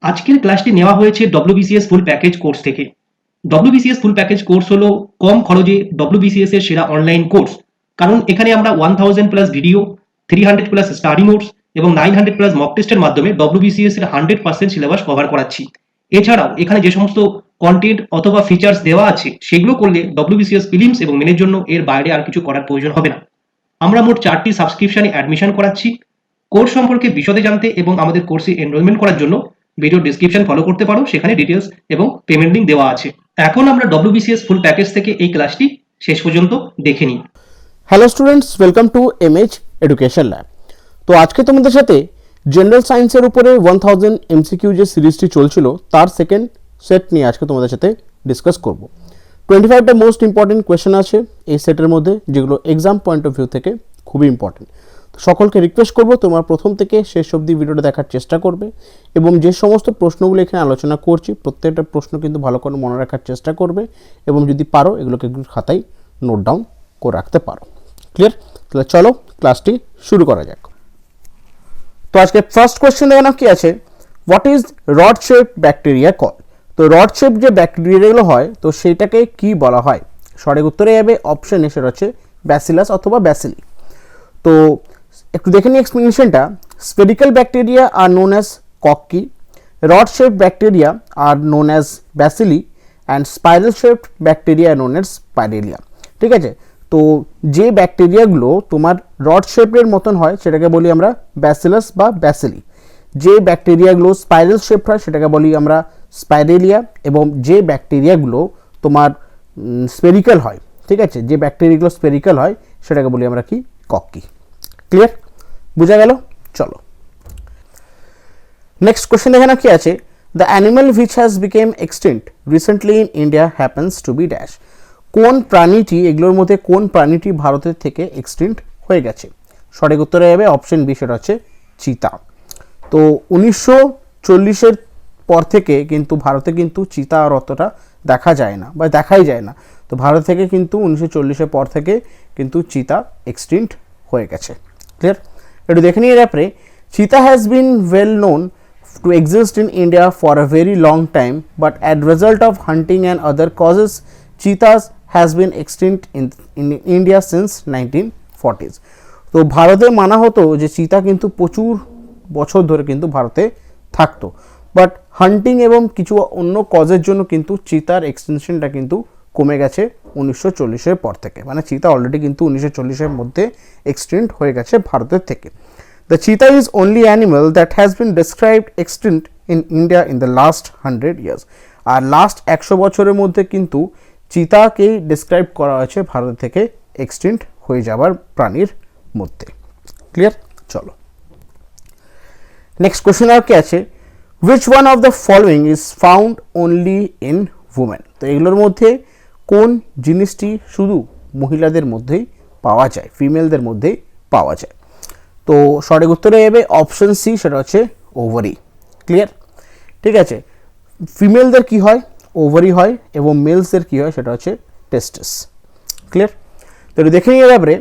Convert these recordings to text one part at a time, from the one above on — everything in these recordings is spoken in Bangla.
আজকের ক্লাসটি নেওয়া হয়েছে ডব্লিউবিসিএস ফুল প্যাকেজ কোর্স থেকে। ডব্লিউবিসিএস ফুল প্যাকেজ কোর্স হলো কম খরচে ডব্লিউবিসিএস এর সেরা অনলাইন কোর্স, কারণ এখানে আমরা 1000 plus video, 300 plus study notes এবং 900 প্লাস মক টেস্টের মাধ্যমে ডব্লিউবিসিএস এর 100% সিলেবাস কভার করাচ্ছি। এছাড়াও এখানে যে সমস্ত কন্টেন্ট অথবা ফিচার্স দেওয়া আছে সেগুলো করলে ডব্লিউবিসিএস প্রিলিমস এবং মেনের জন্য এর বাইরে আর কিছু করার প্রয়োজন হবে না। আমরা মোট 4টি সাবস্ক্রিপশনে অ্যাডমিশন করাচ্ছি। কোর্স সম্পর্কে বিশদে জানতে এবং আমাদের কোর্সে এনরোলমেন্ট করার জন্য ভিডিও ডেসক্রিপশন ফলো করতে পারো, সেখানে ডিটেলস এবং পেমেন্ট লিঙ্ক দেওয়া আছে। এখন আমরা ডব্লিউবিসিএস ফুল প্যাকেজ থেকে এই ক্লাসটি শেষ পর্যন্ত দেখে নিই। Hello students, welcome to MH education lab. তো আজকে তোমাদের সাথে জেনারেল সায়েন্সের উপরে 1000 এমসিকিউ যে সিরিজটি চলছিল তার সেকেন্ড সেট নিয়ে আজকে তোমাদের সাথে ডিসকাস করব। 25টা মোস্ট ইম্পর্টেন্ট কোয়েশ্চেন আছে এই সেটের মধ্যে, যেগুলো এক্সাম পয়েন্ট অফ ভিউ থেকে খুবই ইম্পর্টেন্ট। তো সকলকে রিকোয়েস্ট করব তোমরা প্রথম থেকে শেষ অবধি ভিডিওটা দেখার চেষ্টা করবে এবং যে সমস্ত প্রশ্নগুলো এখানে আলোচনা করছি প্রত্যেকটা প্রশ্ন কিন্তু ভালো করে মনে রাখার চেষ্টা করবে এবং যদি পারো এগুলোকে একটু খাতায় নোট ডাউন করে রাখতে পারো। ক্লিয়ার? তাহলে চলো ক্লাসটি শুরু করা যাক। তো আজকে ফার্স্ট কোয়েশ্চেন দেখানো কি আছে, what is rod shape bacteria call? তো রড শেপ যে ব্যাকটেরিয়াগুলো হয় তো সেটাকে কি বলা হয়? সঠিক উত্তরে যাবে অপশন এ, সেটা হচ্ছে ব্যাসিলাস অথবা ব্যাসিলি। তো একটু দেখে নিই এক্সপ্লেনেশনটা। Spherical bacteria are known as cocci, rod shape bacteria are known as bacilli and spiral shape bacteria known as spirilla. ঠিক আছে, তো যে ব্যাকটেরিয়াগুলো তোমার রড শেপের মতন হয় সেটাকে বলি আমরা ব্যাসিলাস বা ব্যাসিলি। যে ব্যাকটেরিয়াগুলো স্পাইরাল শেপ হয় সেটাকে বলি আমরা স্পাইরেলিয়া, এবং যে ব্যাকটেরিয়াগুলো তোমার স্পেরিক্যাল হয়, ঠিক আছে, যে ব্যাকটেরিয়াগুলো স্পেরিক্যাল হয় সেটাকে বলি আমরা কি, কক্কি। ক্লিয়ার? বোঝা গেল? চলো নেক্সট কোশ্চেন এখানে কি আছে, the animal which has become extinct recently in India happens to be dash. কোন প্রাণীটি, এগুলোর মধ্যে কোন প্রাণীটি ভারতের থেকে এক্সটিংক্ট হয়ে গেছে? সঠিক উত্তরে যাবে অপশন বি, সেটা হচ্ছে চিতা। তো 1940-এর পর থেকে কিন্তু ভারতে কিন্তু চিতা আর অতটা দেখা যায় না বা দেখাই যায় না। তো ভারত থেকে কিন্তু 1940-এর পর থেকে কিন্তু চিতা এক্সটিংক্ট হয়ে গেছে। ক্লিয়ার? একটু দেখে নিয়ে ব্যাপারে, চিতা has been well known to exist in India for a very long time, but as result of hunting and other causes, cheetahs has been extinct in India since 1940s. তো ভারতে মানা হতো যে চিতা কিন্তু প্রচুর বছর ধরে কিন্তু ভারতে থাকতো, বাট হান্টিং এবং কিছু অন্য কজের জন্য কিন্তু চিতার এক্সটেনশনটা কিন্তু কমে গেছে 1940-এর পর থেকে। মানে চিতা অলরেডি কিন্তু 1940-এর মধ্যে এক্সটিংক্ট হয়ে গেছে ভারতের থেকে। The cheetah is only animal that has been described extinct in India in the last 100 years. আর লাস্ট 100 বছরের মধ্যে কিন্তু চিতাকেই ডিসক্রাইব করা হয়েছে ভারত থেকে এক্সটিংক্ট হয়ে যাওয়ার প্রাণীর মধ্যে। ক্লিয়ার? চলো নেক্সট কোশ্চেন আর কি আছে, which one of the following is found only in women? তো এগুলোর মধ্যে কোন জিনিসটি শুধু মহিলাদের মধ্যেই পাওয়া যায়, ফিমেলদের মধ্যেই পাওয়া যায়? তো সঠিক উত্তরে যাবে অপশন সি, সেটা হচ্ছে ওভারি। ক্লিয়ার? ঠিক আছে, ফিমেলদের কি হয়, ওভারি হয়, এবং মেলসদের কি হয় সেটা হচ্ছে টেস্টিস। ক্লিয়ার? তো দেখে নিয়ে ব্যাপারে,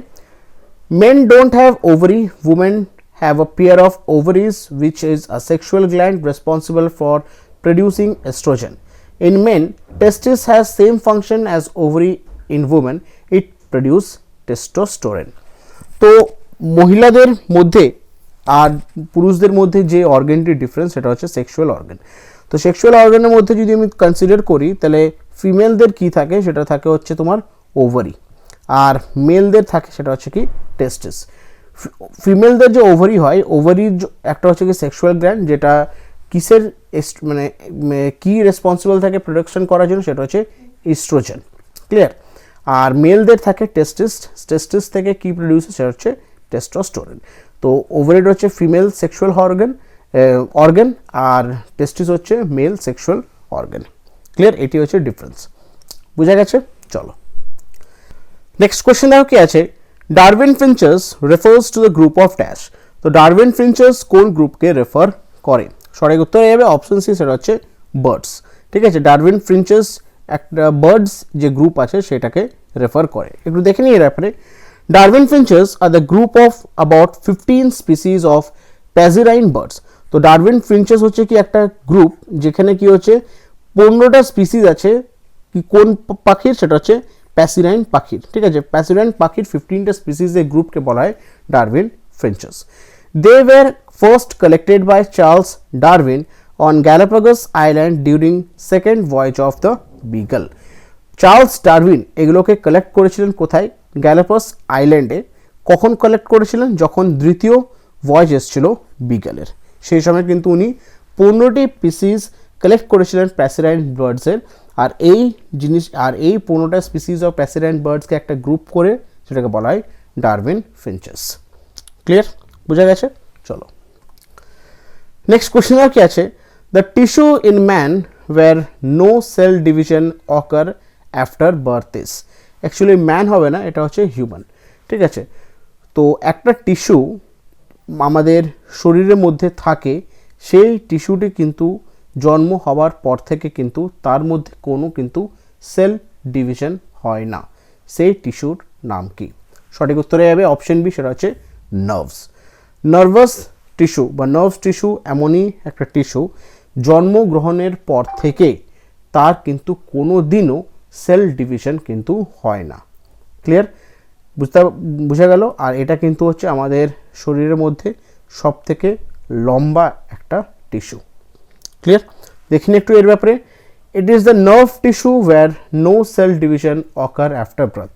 men don't have ovary, women have a pair of ovaries which is a sexual gland responsible for producing estrogen. In men, testis has same function as ovary. In women, it produce testosterone. তো মহিলাদের মধ্যে আর পুরুষদের মধ্যে যে অর্গানটির ডিফারেন্স সেটা হচ্ছে সেক্সুয়াল অর্গান। তো সেক্সুয়াল অর্গানের মধ্যে যদি আমি কনসিডার করি তাহলে ফিমেলদের কি থাকে, সেটা থাকে হচ্ছে তোমার ওভারি, আর মেলদের থাকে সেটা হচ্ছে কি টেস্টিস। ফিমেলদের যে ওভারি হয়, ওভারির একটা হচ্ছে কি সেক্সুয়াল গ্ল্যান্ড, যেটা কিসের মানে কি রেসপন্সিবল থাকে প্রোডাকশন করার জন্য, সেটা হচ্ছে ইস্ট্রোজেন। ক্লিয়ার? আর মেলদের থাকে টেস্টিস, টেস্টিস থেকে কি প্রডিউস, সেটা হচ্ছে টেস্টোস্টেরন। তো ওভারিড হচ্ছে ফিমেল সেক্সুয়াল অর্গান আর টেস্টিস হচ্ছে মেল সেক্সুয়াল অর্গান। ক্লিয়ার? এটি হচ্ছে ডিফারেন্স। বুঝা গেছে? চলো নেক্সট কোয়েশ্চেন দেখো কি আছে, Darwin finches refers to the group of dash. তো ডারউইন ফিঞ্চার্স কোন গ্রুপকে রেফার করে? সঠিক উত্তরে যাবে অপশন সি, সেটা হচ্ছে বার্ডস। ঠিক আছে, ডারউইন ফিঞ্চার্স একটা বার্ডস যে গ্রুপ আছে সেটাকে রেফার করে। একটু দেখে নিই এর ব্যাপারে, Darwin finches are the group of about 15 species of passerine birds. তো ডারউইন ফিঞ্চেস হচ্ছে কি একটা গ্রুপ যেখানে কি হচ্ছে 15টা স্পিসিস আছে, কি কোন পাখির, সেটা হচ্ছে প্যাসিরাইন পাখির। ঠিক আছে, প্যাসিরাইন পাখির 15টা স্পিসিসের গ্রুপকে বলা হয় Darwin finches. They were first collected by Charles Darwin on Galapagos island during second voyage of the Beagle. Charles Darwin এগুলোকে কালেক্ট করেছিলেন কোথায়? গ্যালাপাগোস আইল্যান্ডে। কখন কালেক্ট করেছিলেন? যখন দ্বিতীয় ভয়েজ এসেছিল বিগলের, সেই সময় কিন্তু উনি 15টি স্পিসিস কালেক্ট করেছিলেন প্যাসিরাইন বার্ডসের। আর এই 15টা স্পিসিস অফ প্যাসিরাইন বার্ডসকে একটা গ্রুপ করে সেটাকে বলা হয় ডারউইন ফিঞ্চেস। ক্লিয়ার? বোঝা গেছে? চলো নেক্সট কোশ্চেন আর কি আছে, the tissue in man where no cell division occur after birth is. Actually man হবে না, এটা হচ্ছে হিউম্যান। ঠিক আছে, তো একটা টিস্যু আমাদের শরীরের মধ্যে থাকে, সেই টিস্যুটি কিন্তু জন্ম হওয়ার পর থেকে কিন্তু তার মধ্যে কোনো কিন্তু সেল ডিভিশন হয় না। সেই টিস্যুর নাম কি? সঠিক উত্তরে যাবে অপশন বি, সেটা হচ্ছে নার্ভস। নার্ভাস টিস্যু বা নার্ভস টিস্যু এমনই একটা টিস্যু জন্মগ্রহণের পর থেকে তার কিন্তু কোনো দিনও সেল ডিভিশন কিন্তু হয় না। ক্লিয়ার? বুঝা গেল? আর এটা কিন্তু হচ্ছে আমাদের শরীরের মধ্যে সব থেকে লম্বা একটা টিস্যু। ক্লিয়ার? দেখিনি একটু এর ব্যাপারে। It is the nerve tissue where no cell division occur after birth.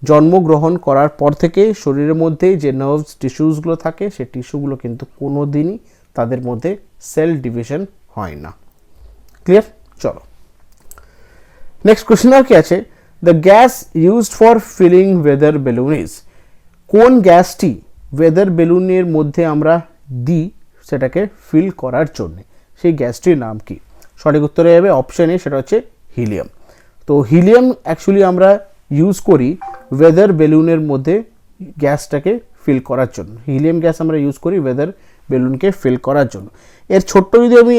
জন্মগ্রহণ করার পর থেকে শরীরের মধ্যে যে নার্ভস টিস্যুসগুলো থাকে, সেই টিস্যুগুলো কিন্তু কোনো দিনই তাদের মধ্যে সেল ডিভিশন হয় না। ক্লিয়ার? চলো নেক্সট কোশ্চেন আর কি আছে, the gas used for filling weather balloon is. কোন গ্যাসটি ওয়েদার বেলুনের মধ্যে আমরা দিই সেটাকে ফিল করার জন্য, সেই গ্যাসটির নাম কি? সঠিক উত্তরে যাবে অপশন এ, সেটা হচ্ছে হিলিয়াম। তো হিলিয়াম অ্যাকচুয়ালি আমরা ইউজ করি ওয়েদার বেলুনের মধ্যে গ্যাসটাকে ফিল করার জন্য। হিলিয়াম গ্যাস আমরা ইউজ করি ওয়েদার বেলুনকে ফিল করার জন্য। এর ছোট্ট যদি আমি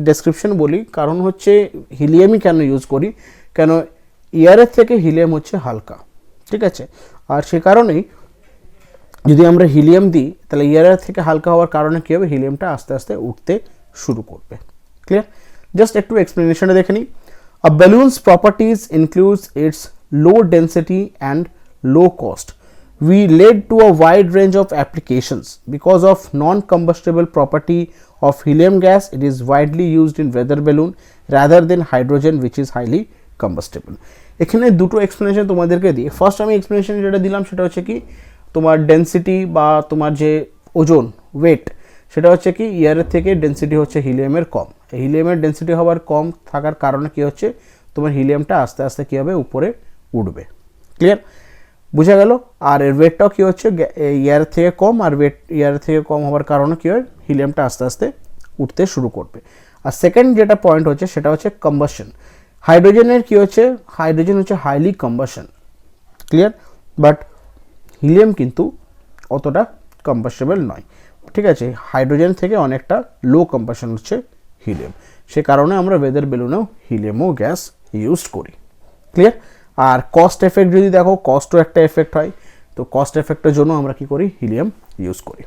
ডেসক্রিপশন বলি, কারণ হচ্ছে হিলিয়ামই কেন ইউজ করি, কেন এয়ারের থেকে হিলিয়াম হচ্ছে হালকা। ঠিক আছে, আর সে কারণেই যদি আমরা হিলিয়াম দিই তাহলে এয়ারের থেকে হালকা হওয়ার কারণে কী হবে, হিলিয়ামটা আস্তে আস্তে উঠতে শুরু করবে। ক্লিয়ার? জাস্ট একটু এক্সপ্লেনেশনটা দেখে নিই। আ balloon's properties includes its low density and low cost. We led to a wide range of applications. Because of non-combustible property of helium gas, it is widely used in weather balloon rather than hydrogen, which is highly combustible. এখানে দুটো এক্সপ্লেনেশন তোমাদেরকে দিই। ফার্স্ট আমি এক্সপ্লেনেশন যেটা দিলাম সেটা হচ্ছে কি, তোমার ডেন্সিটি বা তোমার যে ওজন ওয়েট, সেটা হচ্ছে কি এয়ারের থেকে ডেন্সিটি হচ্ছে হিলিয়ামের কম। হিলিয়ামের ডেন্সিটি হওয়ার কম থাকার কারণে কি হচ্ছে, তোমার হিলিয়ামটা আস্তে আস্তে কী হবে, উপরে উঠবে। ক্লিয়ার? বোঝা গেল? আর এর ওয়েটটাও কী হচ্ছে, এয়ারের থেকে কম, আর ওয়েট এয়ারের থেকে কম হওয়ার কারণে কী হয়, হিলিয়ামটা আস্তে আস্তে উঠতে শুরু করবে। আর সেকেন্ড যেটা পয়েন্ট হচ্ছে সেটা হচ্ছে কম্বাসন। হাইড্রোজেনের কী হচ্ছে, হাইড্রোজেন হচ্ছে highly combustion. Clear? But helium কিন্তু অতটা কম্বাসেবল নয়। ঠিক আছে, হাইড্রোজেন থেকে অনেকটা লো কম্বাসন হচ্ছে হিলিয়াম, সে কারণে আমরা ওয়েদার বেলুনেও হিলিয়ামও গ্যাস ইউজ করি। ক্লিয়ার? আর কস্ট এফেক্ট যদি দেখো, কস্টও একটা এফেক্ট হয়, তো কস্ট এফেক্টের জন্য আমরা কি করি, হিলিয়াম ইউজ করি।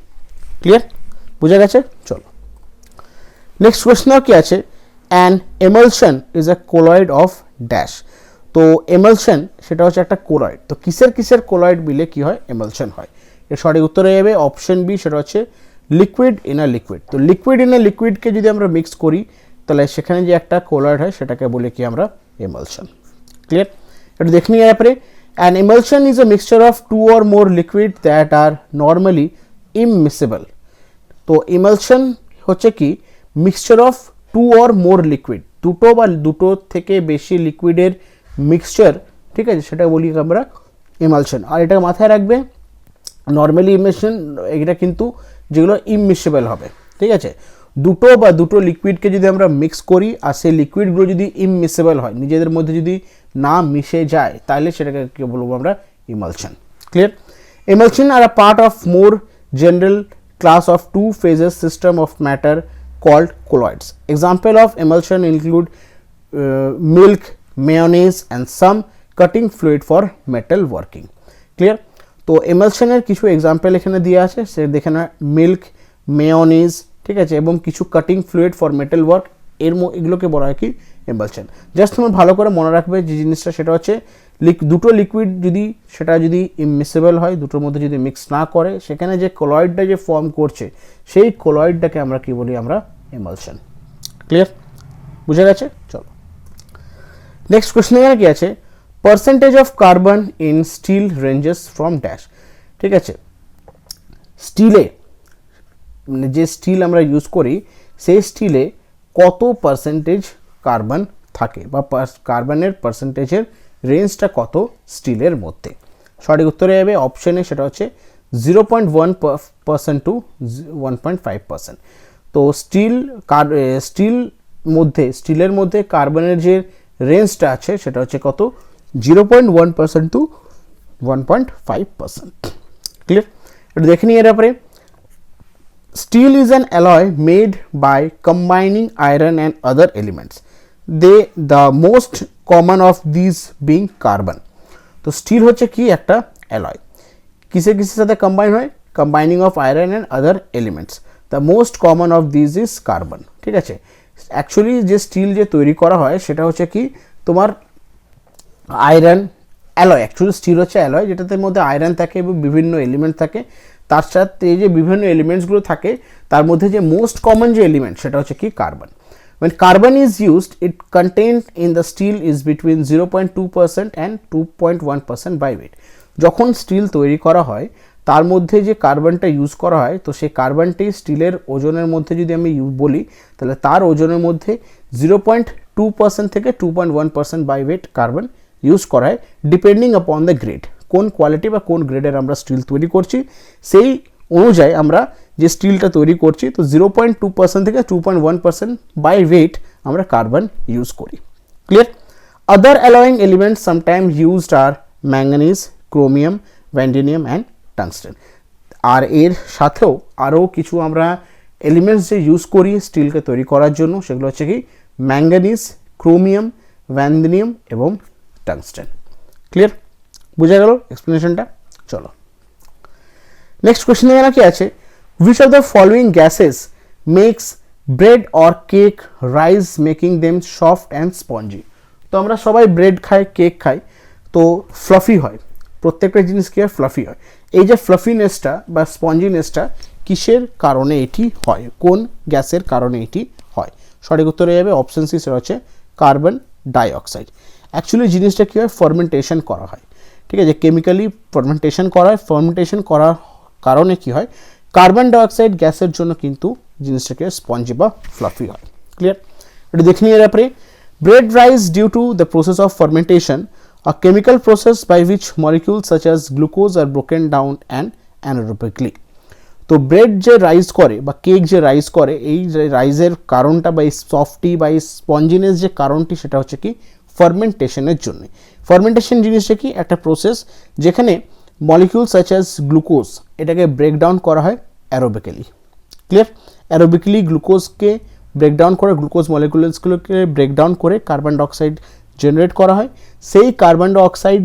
ক্লিয়ার? বোঝা গেছে? চলো নেক্সট কোয়েশ্চেন কি আছে, an emulsion is a colloid of dash. তো এমালশন সেটা হচ্ছে একটা কোলয়েড। তো কিসের কোলয়েড মিলে কি হয়, এমালশন হয়? এর সঠিক উত্তরে যাবে অপশন বি, সেটা হচ্ছে লিকুইড ইন আ লিকুইড। তো লিকুইড ইন আ লিকুইডকে যদি আমরা মিক্স করি তাহলে সেখানে যে একটা কোলয়েড হয় সেটাকে বলে কি আমরা, এমালশন। ক্লিয়ার? এটা দেখে নিয়ে ব্যাপারে, an emulsion is a mixture of two or more liquid that are normally immiscible. তো এমালশন হচ্ছে কি mixture of two or more liquid, দুটো বা দুটো থেকে বেশি লিকুইডের মিক্সচার। ঠিক আছে, সেটা বলি আমরা এমালশন। আর এটা মাথায় রাখবে, নর্মালি ইমালশন এটা কিন্তু যেগুলো ইমমিসেবল হবে। ঠিক আছে, দুটো লিকুইডকে যদি আমরা মিক্স করি আর সেই লিকুইডগুলো যদি ইমমিসেবল হয়, নিজেদের মধ্যে যদি না মিশে যায়, তাহলে সেটাকে কি বলবো আমরা, emulsion. Clear? Emulsion are a part of more general class of two phases system of matter called colloids. Example of emulsion include milk, mayonnaise and some cutting fluid for metal working. Clear? তো emulsion এর কিছু এক্সাম্পল এখানে দেওয়া আছে, সে দেখে না, মিল্ক, মেয়োনিজ, ঠিক আছে, এবং কিছু cutting fluid for metal work, এগুলোকে বলা হয় কি এম্বালশন। জাস্ট তোমার ভালো করে মনে রাখবে যে জিনিসটা, সেটা হচ্ছে দুটো লিকুইড যদি ইমমিসেবল হয়, দুটোর মধ্যে যদি মিক্স না করে, সেখানে যে কলয়েডটা যে ফর্ম করছে সেই কলয়েডটাকে আমরা কি বলি, আমরা এমালশন। ক্লিয়ার, বুঝে গেছে? চলো নেক্সট কোয়েশ্চন এখানে কি আছে, percentage of carbon in steel ranges from dash. ঠিক আছে, স্টিলে মানে যে স্টিল আমরা ইউজ করি সেই স্টিলে কত পার্সেন্টেজ কার্বন থাকে বা কার্বনের পার্সেন্টেজের রেঞ্জটা কত স্টিলের মধ্যে। সঠিক উত্তরে যাবে অপশনে, সেটা হচ্ছে 0.1% টু 1.5%। তো স্টিলের মধ্যে কার্বনের যে রেঞ্জটা আছে সেটা হচ্ছে কত, 0.1% টু 1.5%। ক্লিয়ার, একটু দেখে নিই এর ব্যাপারে। Steel is an alloy made by combining iron and other elements. The most common of these being carbon. তো স্টিল হচ্ছে কি একটা অ্যালয়, কিসের সাথে কম্বাইন হয়, combining of iron and other elements. The most common of this is carbon. ঠিক আছে, অ্যাকচুয়ালি যে স্টিল যে তৈরি করা হয় সেটা হচ্ছে কি তোমার আয়রন অ্যালয়। অ্যাকচুয়ালি স্টিল হচ্ছে অ্যালয় যেটাতে মধ্যে আয়রন থাকে এবং বিভিন্ন এলিমেন্ট থাকে। তার সাথে যে বিভিন্ন এলিমেন্টসগুলো থাকে তার মধ্যে যে মোস্ট কমন যে এলিমেন্ট সেটা হচ্ছে কি carbon. When carbon is used, it contained in the steel is between 0.2% and 2.1% by weight. যখন স্টিল তৈরি করা হয় তার মধ্যে যে কার্বনটা ইউজ করা হয়, তো সেই কার্বনটি স্টিলের ওজনের মধ্যে যদি আমি বলি তাহলে তার ওজনের মধ্যে 0.2% থেকে 2.1% বাই ওয়েট কার্বন ইউজ করা হয়, ডিপেন্ডিং আপন দ্য গ্রেড। কোন কোয়ালিটি বা কোন গ্রেডের আমরা স্টিল তৈরি করছি সেই অনুযায়ী আমরা যে স্টিলটা তৈরি করছি, তো 0.2% থেকে 2.1% বাই ওয়েট আমরা কার্বন ইউজ করি। Clear, other alloying elements sometime used are manganese, chromium, vanadium and tungsten. আর এর সাথেও আরও কিছু আমরা এলিমেন্টস যে ইউজ করি স্টিলকে তৈরি করার জন্য সেগুলো হচ্ছে কি ম্যাঙ্গানিজ, ক্রোমিয়াম, ভ্যান্ডিনিয়াম এবং টাংস্টেন। ক্লিয়ার, বোঝা গেল এক্সপ্লেনেশনটা? চলো নেক্সট কোয়েশ্চেন এখানে কি আছে, which of the following gases makes bread or cake rise making them soft and spongy? তো আমরা সবাই ব্রেড খাই, কেক খাই, তো ফ্লাফি হয়, প্রত্যেকটা জিনিস কি হয়, ফ্লাফি হয়। এই যে ফ্লাফিনেসটা বা স্পঞ্জিনেসটা কিসের কারণে এটি হয়, কোন গ্যাসের কারণে এটি হয়? সঠিক উত্তরে যাবে অপশন সি, সেটা হচ্ছে কার্বন ডাইঅক্সাইড। অ্যাকচুয়ালি জিনিসটা কী হয়, ফার্মেন্টেশন করা হয়। ঠিক আছে, কেমিক্যালি ফার্মেন্টেশন করা হয়, ফার্মেন্টেশন করার কারণে কি হয়, কার্বন ডাইঅক্সাইড গ্যাসের জন্য কিন্তু জিনিসটাকে স্পঞ্জি বা ফ্লাফি হয়। ক্লিয়ার, এটা দেখে নিয়ে ব্যাপারে। Bread rise due to the process of fermentation, a chemical process by which molecules such as glucose are broken down and anaerobically. তো ব্রেড যে রাইজ করে বা কেক যে রাইজ করে, এই রাইজের কারণটা বা এই সফটি বা এই স্পঞ্জিনেস যে কারণটি সেটা হচ্ছে কি ফার্মেন্টেশনের জন্য। ফার্মেন্টেশন জিনিসটা কি একটা প্রসেস যেখানে মলিকিউল সাচ অ্যাজ গ্লুকোজ এটাকে ব্রেকডাউন করা হয় অ্যারোবিক্যালি। ক্লিয়ার, অ্যারোবিক্যালি গ্লুকোজকে ব্রেকডাউন করে, গ্লুকোজ মলিকিউলসগুলোকে ব্রেকডাউন করে কার্বন ডাইঅক্সাইড জেনারেট করা হয়। সেই কার্বন ডাইঅক্সাইড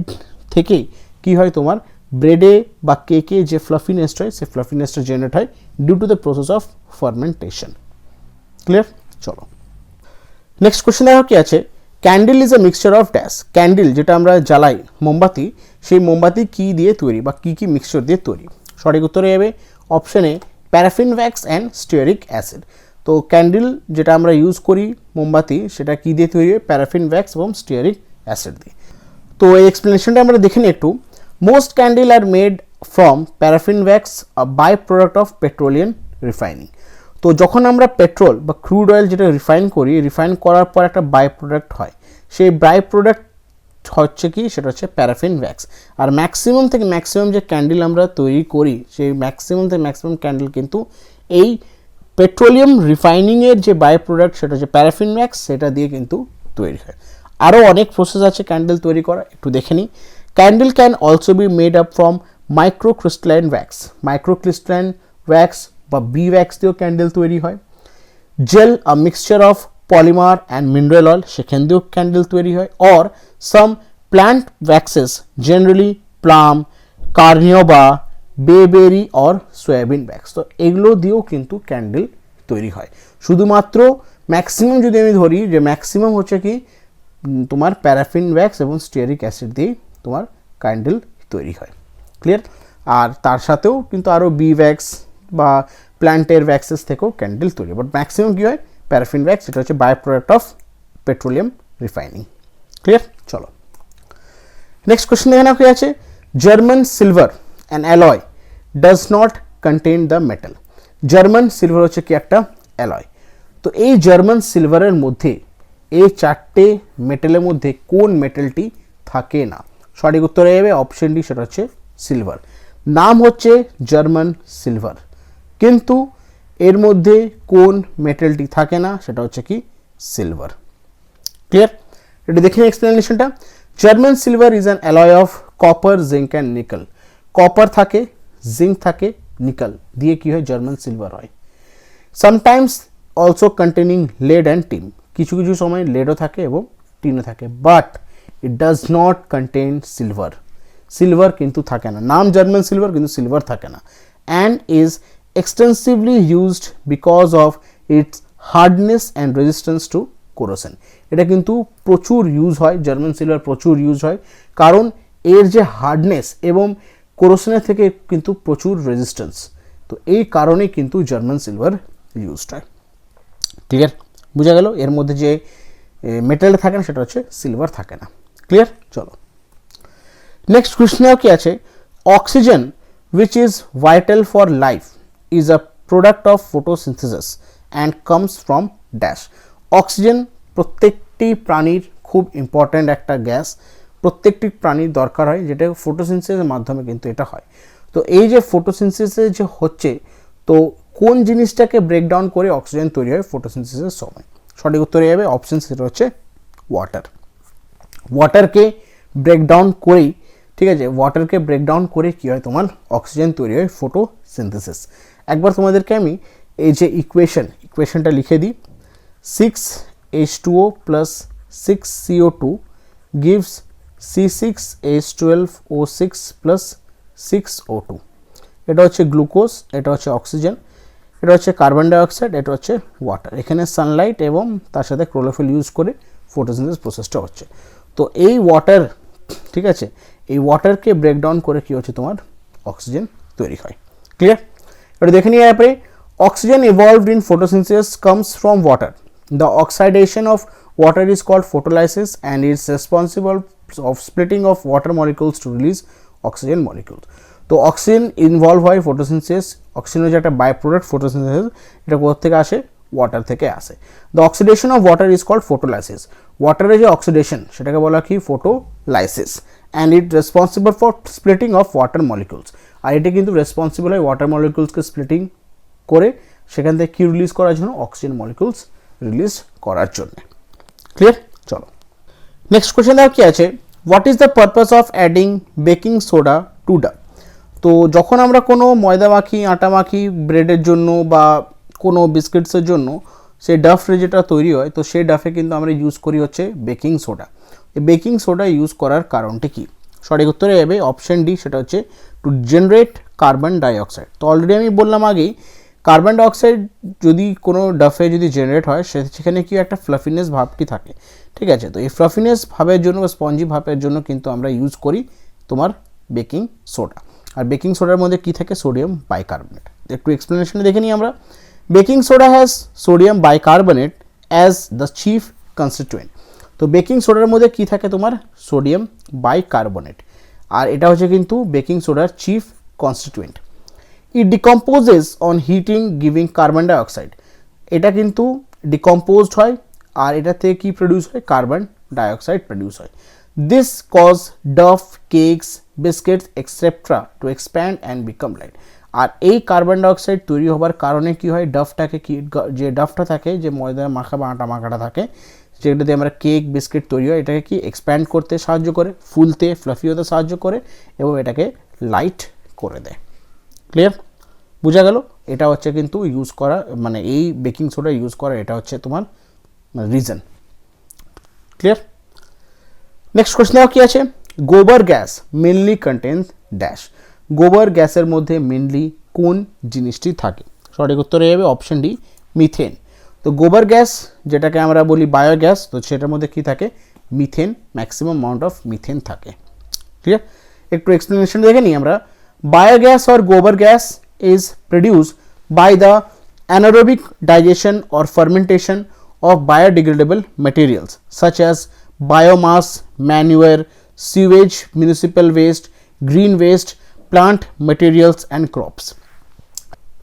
থেকেই কি হয়, তোমার ব্রেডে বা কেকে যে ফ্লাফিনেসটা হয় সেই ফ্লাফিনেসটা জেনারেট হয় due to the process of fermentation. Clear, চলো নেক্সট কোয়েশ্চেন দেখো কি আছে, candle is a mixture of dash. Candle যেটা আমরা জ্বালাই, মোমবাতি, সেই মোমবাতি কী দিয়ে তৈরি বা কী কী মিক্সচার দিয়ে তৈরি? সঠিক উত্তরে যাবে অপশানে paraffin wax and stearic acid. তো ক্যান্ডেল যেটা আমরা ইউজ করি মোমবাতি, সেটা কী দিয়ে তৈরি হয়, প্যারাফিন ওয়্যাক্স এবং স্টিয়ারিক অ্যাসিড দিয়ে। তো এই এক্সপ্লেনেশনটা আমরা দেখে নিই একটু। Most candle are made from paraffin wax, a by product of petroleum refining. তো যখন আমরা পেট্রোল বা ক্রুড অয়েল যেটা রিফাইন করি, রিফাইন করার পর একটা বাই প্রোডাক্ট হয়, সেই বাই প্রোডাক্ট হচ্ছে কি, সেটা হচ্ছে প্যারাফিন ওয়্যাক্স। আর ম্যাক্সিমাম থেকে ম্যাক্সিমাম যে ক্যান্ডেল আমরা তৈরি করি, সেই ম্যাক্সিমাম থেকে ম্যাক্সিমাম ক্যান্ডেল কিন্তু এই পেট্রোলিয়াম রিফাইনিংয়ের যে বাই প্রোডাক্ট সেটা হচ্ছে প্যারাফিন ওয়্যাক্স, সেটা দিয়ে কিন্তু তৈরি হয়। আরও অনেক প্রসেস আছে ক্যান্ডেল তৈরি করা, একটু দেখে নিই। Candle can also be made up from microcrystalline wax. Microcrystalline wax বা বি ওয়্যাক্স দিয়েও ক্যান্ডেল তৈরি হয়। Gel, a mixture of polymer and mineral oil, সেখান দিয়েও ক্যান্ডেল তৈরি হয়। Or some plant waxes, generally palm, carnauba, bayberry or soybean wax, তো এগুলো দিয়েও কিন্তু ক্যান্ডেল তৈরি হয়। শুধুমাত্র ম্যাক্সিমাম যদি আমি ধরি যে ম্যাক্সিমাম হচ্ছে কি তোমার প্যারাফিন ওয়্যাক্স এবং স্টিয়ারিক অ্যাসিড দিয়ে তোমার ক্যান্ডেল তৈরি হয়। ক্লিয়ার? আর তার সাথেও কিন্তু আরও বি ওয়্যাক্স বা প্ল্যান্টের ওয়্যাক্সেস থেকেও ক্যান্ডেল তৈরি, বাট ম্যাক্সিমাম কী হয় প্যারাফিন ওয়্যাক্স, এটা হচ্ছে by product of petroleum refining. Clear? চলো নেক্সট কোয়েশ্চেন দেখে নাও কি আছে। German silver an alloy does not contain the metal. German silver হচ্ছে কি একটা অ্যালয়। তো এই জার্মান সিলভারের মধ্যে এই চারটে মেটালের মধ্যে কোন মেটালটি থাকে না? সঠিক উত্তর হয়ে যাবে অপশন ডি, সেটা হচ্ছে সিলভার। নাম হচ্ছে জার্মান সিলভার, কিন্তু এর মধ্যে কোন মেটালটি থাকে না সেটা হচ্ছে কি সিলভার। ক্লিয়ার? এটা দেখে নিন এক্সপ্লেনেশনটা। German silver is an alloy of copper, zinc and nickel. Copper থাকে, জিঙ্ক থাকে, নিকেল দিয়ে কি হয় জার্মান সিলভার হয়। Sometimes also containing lead and tin, কিছু কিছু সময় লেডও থাকে এবং টিনও থাকে, but it does not contain silver. Silver কিন্তু থাকে না, নাম জার্মান সিলভার কিন্তু সিলভার থাকে না। And is extensively used because of its hardness and resistance to corrosion. এটা কিন্তু প্রচুর ইউজ হয়, জার্মান সিলভার প্রচুর ইউজ হয় কারণ এর যে হার্ডনেস এবং কোরোশনের থেকে কিন্তু প্রচুর রেজিস্ট্যান্স, তো এই কারণেই কিন্তু জার্মান সিলভার ইউজড হয়। ক্লিয়ার? বোঝা গেল এর মধ্যে যে মেটালটা থাকে না সেটা হচ্ছে সিলভার থাকে না। ক্লিয়ার? চলো নেক্সট কোয়েশ্চেনেও কি আছে। Oxygen which is vital for life is a product of photosynthesis and comes from dash. Oxygen প্রত্যেকটি প্রাণীর খুব ইম্পর্ট্যান্ট একটা গ্যাস, প্রত্যেকটি প্রাণীর দরকার হয়, যেটা ফটোসিনথেসিসের মাধ্যমে কিন্তু এটা হয়। তো এই যে ফটোসিনথেসিস যে হচ্ছে, তো কোন জিনিসটাকে ব্রেকডাউন করে অক্সিজেন তৈরি হয় ফটোসিনথেসিসের সময়? সঠিক উত্তর হয়ে যাবে অপশন সেটা হচ্ছে ওয়াটার। ওয়াটারকে ব্রেকডাউন করেই, ঠিক আছে, ওয়াটারকে ব্রেকডাউন করে কী হয় তোমার অক্সিজেন তৈরি হয় ফটোসিনথেসিস। একবার তোমাদেরকে আমি এই যে ইকুয়েশনটা লিখে দিই। 6H2O plus 6CO2 gives C6H12O6 plus 6O2। এটা হচ্ছে গ্লুকোজ, এটা হচ্ছে অক্সিজেন, এটা হচ্ছে কার্বন ডাইঅক্সাইড, এটা হচ্ছে ওয়াটার। এখানে সানলাইট এবং তার সাথে ক্লোরোফিল ইউজ করে ফটোসিনথেসিস প্রসেসটা হচ্ছে। তো এই ওয়াটার, ঠিক আছে, এই ওয়াটারকে ব্রেকডাউন করে কি হচ্ছে তোমার অক্সিজেন তৈরি হয়। ক্লিয়ার? এটা দেখে নিয়ে পরে oxygen evolved in photosynthesis comes from water. The oxidation of water is called photolysis and is responsible of splitting of water molecules to release oxygen molecules. তো অক্সিজেন ইনভলভ হয় ফটোসিনথেসিস, অক্সিজেনের যে একটা বাই প্রোডাক্ট ফটোসিনথেসিস, এটা কোথা থেকে আসে? ওয়াটার থেকে আসে। The oxidation of water is called photolysis. ওয়াটারের যে অক্সিডেশন সেটাকে বলা কি? Photolysis. And it responsible for splitting of water molecules. আর এটা কিন্তু রেসপন্সিবল হয় ওয়াটার মলিকুলসকে স্প্লিটিং করে সেখান থেকে কি রিলিজ করার জন্য? অক্সিজেন মলিকুলস রিলিজ করার জন্য। ক্লিয়ার? চলো নেক্সট কোয়েশ্চেন দেখো কি আছে। What is the purpose of adding baking soda to dough? তো যখন আমরা কোনো ময়দা মাখি, আটা মাখি ব্রেডের জন্য বা কোনো বিস্কিটসের জন্য, সেই ডাফে যেটা তৈরি হয়, তো সেই ডাফে কিন্তু আমরা ইউজ করি হচ্ছে বেকিং সোডা। এই বেকিং সোডা ইউজ করার কারণটি কি? সঠিক উত্তরে যাবে অপশন ডি, সেটা হচ্ছে টু জেনারেট কার্বন ডাইঅক্সাইড। তো অলরেডি আমি বললাম আগেই, কার্বন ডাইঅক্সাইড যদি কোনো ডাফে যদি জেনারেট হয় সেখানে কি একটা ফ্লাফিনেস ভাবটি থাকে, ঠিক আছে। তো এই ফ্লাফিনেস ভাবের জন্য বা স্পঞ্জি ভাবের জন্য কিন্তু আমরা ইউজ করি তোমার বেকিং সোডা। আর বেকিং সোডার মধ্যে কি থাকে? Sodium bicarbonate. একটু এক্সপ্লেনেশনে দেখে নিই আমরা। Baking soda has sodium bicarbonate as the chief constituent. তো বেকিং সোডার মধ্যে কি থাকে? তোমার সোডিয়াম বাইকার্বনেট, আর এটা হচ্ছে কিন্তু বেকিং সোডার chief constituent. It decomposes on heating giving carbon dioxide. এটা কিন্তু ডিকম্পোজড হয় আর এটা থেকে কি প্রডিউস হয়? কার্বন ডাইঅক্সাইড প্রডিউস হয়। This cause dough, cakes, biscuits etcetera to expand and become light. আর এই কার্বন ডাইঅক্সাইড তৈরি হবার কারণে কি হয়? ডাফটাকে কি, যে ডাফটা থাকে, যে ময়দা মাখা বা আটা মাখাটা থাকে, যেটা দিয়ে আমরা কেক বিস্কিট তৈরি হয়, এটাকে কি এক্সপ্যান্ড করতে সাহায্য করে, ফুলতে ফ্লাফি হতে সাহায্য করে এবং এটাকে লাইট করে দেয়। ক্লিয়ার? বোঝা গেল? এটা হচ্ছে কিন্তু ইউজ করা, মানে এই বেকিং সোডা ইউজ করা, এটা হচ্ছে তোমার রিজন। ক্লিয়ার? নেক্সট কোয়েশ্চেন কি আছে। গোবর গ্যাস মেনলি কন্টেন্স ড্যাশ। গোবর গ্যাসের মধ্যে মেনলি কোন জিনিসটি থাকে? সঠিক উত্তরে যাবে অপশন ডি, মিথেন। তো গোবর গ্যাস যেটাকে আমরা বলি বায়োগ্যাস, তো সেটার মধ্যে কি থাকে, methane, maximum amount of methane থাকে। ক্লিয়ার? একটু এক্সপ্লেনেশন দেখে নিই আমরা। বায়োগ্যাস or গোবর gas is produced by the anaerobic digestion or fermentation of biodegradable materials such as biomass, manure, sewage, municipal waste, green waste, plant materials and crops.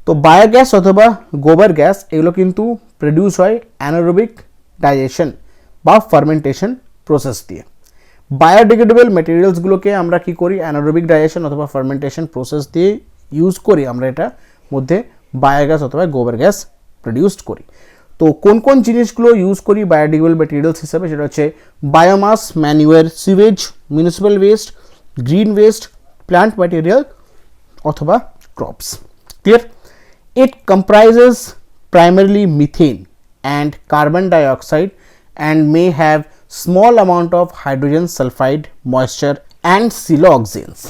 তো বায়োগ্যাস অথবা গোবর গ্যাস এগুলো কিন্তু প্রডিউস হয় অ্যানারোবিক ডাইজেশন বা ফার্মেন্টেশন প্রসেস দিয়ে। বায়োডিগ্রেডেবল মেটেরিয়ালসগুলোকে আমরা কি করি, অ্যানারোবিক ডাইজেশন অথবা ফার্মেন্টেশন প্রসেস দিয়ে ইউজ করি আমরা এটার মধ্যে বায়োগ্যাস অথবা গোবর গ্যাস প্রডিউসড করি। তো কোন কোন জিনিসগুলো ইউজ করি বায়োডিগ্রেডেবল মেটেরিয়ালস হিসাবে, সেটা হচ্ছে biomass, manure, sewage, municipal waste, green waste, plant material অথবা crops. Clear? It comprises primarily methane and carbon dioxide and may have small amount of hydrogen sulfide, moisture and siloxanes.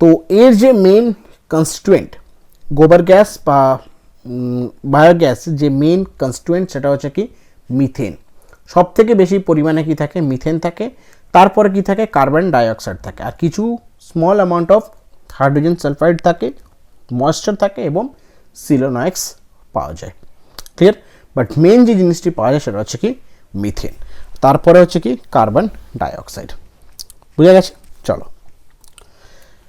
তো এর যে মেইন কনস্টিটুয়েন্ট গোবর গ্যাস বা বায়োগ্যাস, যে মেইন কনস্টিটুয়েন্ট সেটা হচ্ছে কি মিথেন। সব থেকে বেশি পরিমাণে কি থাকে, মিথেন থাকে। তারপরে কি থাকে, কার্বন ডাইঅক্সাইড থাকে, আর কিছু small amount of hydrogen sulphide থাকে, ময়েশ্চার থাকে এবং সিলোনয়েক্স পাওয়া যায়। ক্লিয়ার? বাট মেন যে জিনিসটি পাওয়া যায় সেটা হচ্ছে কি মিথেন, তারপরে হচ্ছে কি কার্বন ডাইঅক্সাইড। বুঝা গেছে? চলো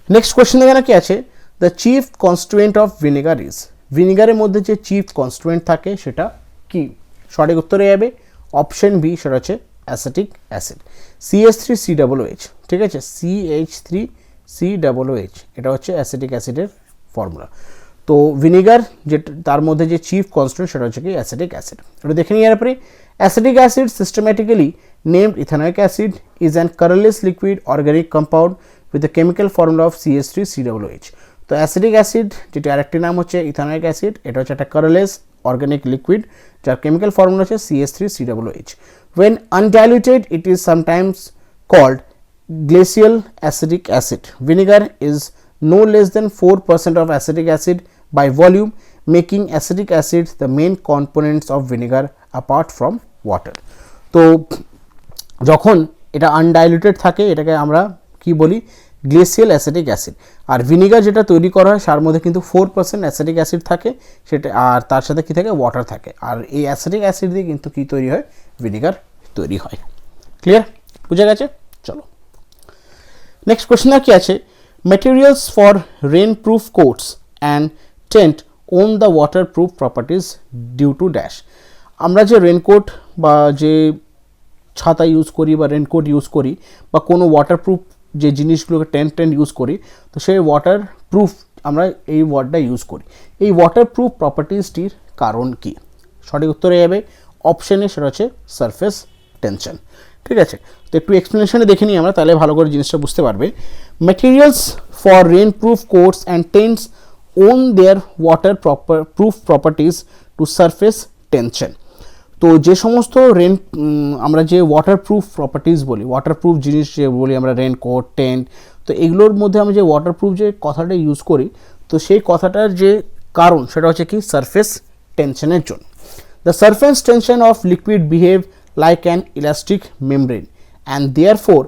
নেক্সট কোয়েশ্চেন এখানে কি আছে, the chief constituent of vinegar is. ভিনেগারের মধ্যে যে চিফ কনস্টিটুয়েন্ট থাকে সেটা কি? সঠিক উত্তরে যাবে অপশন বি, সেটা হচ্ছে অ্যাসিটিক অ্যাসিড, CH3COOH। ঠিক আছে, CH3COOH এটা হচ্ছে অ্যাসিটিক অ্যাসিডের ফর্মুলা। তো ভিনেগার যেটা তার মধ্যে যে চিফ কনস্টিটুয়েন্ট সেটা হচ্ছে কি অ্যাসিটিক অ্যাসিড। এটা দেখে নিই। এরপরে acetic acid systematically named ethanoic acid is an colourless liquid organic compound with the chemical formula of CH3COOH। তো অ্যাসিটিক অ্যাসিড যেটা আরেকটি নাম হচ্ছে ইথানোয়িক অ্যাসিড, এটা হচ্ছে একটা কালারলেস অর্গানিক লিকুইড যার কেমিক্যাল ফর্মুলা হচ্ছে CH3COOH। When undiluted it is sometimes called glacial acetic acid. Vinegar is no less than 4% of acetic acid by volume, making acetic acid the main components of vinegar apart from water. তো যখন এটা আনডাইলুটেড থাকে এটাকে আমরা কি বলি, গ্লেসিয়াল অ্যাসিটিক অ্যাসিড। আর ভিনেগার যেটা তৈরি করা হয় তার মধ্যে কিন্তু 4% অ্যাসিটিক অ্যাসিড থাকে সেটা, আর তার সাথে কি থাকে, ওয়াটার থাকে। আর এই অ্যাসিটিক অ্যাসিড দিয়ে কিন্তু কি তৈরি হয়, ভিনেগার তৈরি হয়। ক্লিয়ার? বুঝা গেছে? চলো নেক্সট কোয়েশ্চেন কি আছে, materials for rainproof coats and tent own the waterproof properties due to dash. আমরা যে রেনকোট বা যে ছাতা ইউজ করি বা রেনকোট ইউজ করি বা কোনো ওয়াটারপ্রুফ যে জিনিসগুলোকে টেন্ট ইউজ করি, তো সেই ওয়াটারপ্রুফ আমরা এই ওয়ার্ডটা ইউজ করি। এই ওয়াটারপ্রুফ প্রপার্টিসটির কারণ কি? সঠিক উত্তরে যাবে অপশানে, সেটা হচ্ছে সারফেস টেনশন। ঠিক আছে, তো একটু এক্সপ্লেনেশনে দেখে নিই আমরা, তাহলে ভালো করে জিনিসটা বুঝতে পারবে। Materials for rainproof coats and tents own their waterproof properties to surface tension. তো যে সমস্ত আমরা যে ওয়াটারপ্রুফ প্রপার্টিজ বলি, ওয়াটারপ্রুফ জিনিস যে বলি আমরা, রেনকোট, টেন্ট, তো এগুলোর মধ্যে আমরা যে ওয়াটারপ্রুফ যে কথাটা ইউজ করি, তো সেই কথাটার যে কারণ সেটা হচ্ছে কি সারফেস টেনশনের জন্য। The surface tension of liquid behave like an elastic membrane and therefore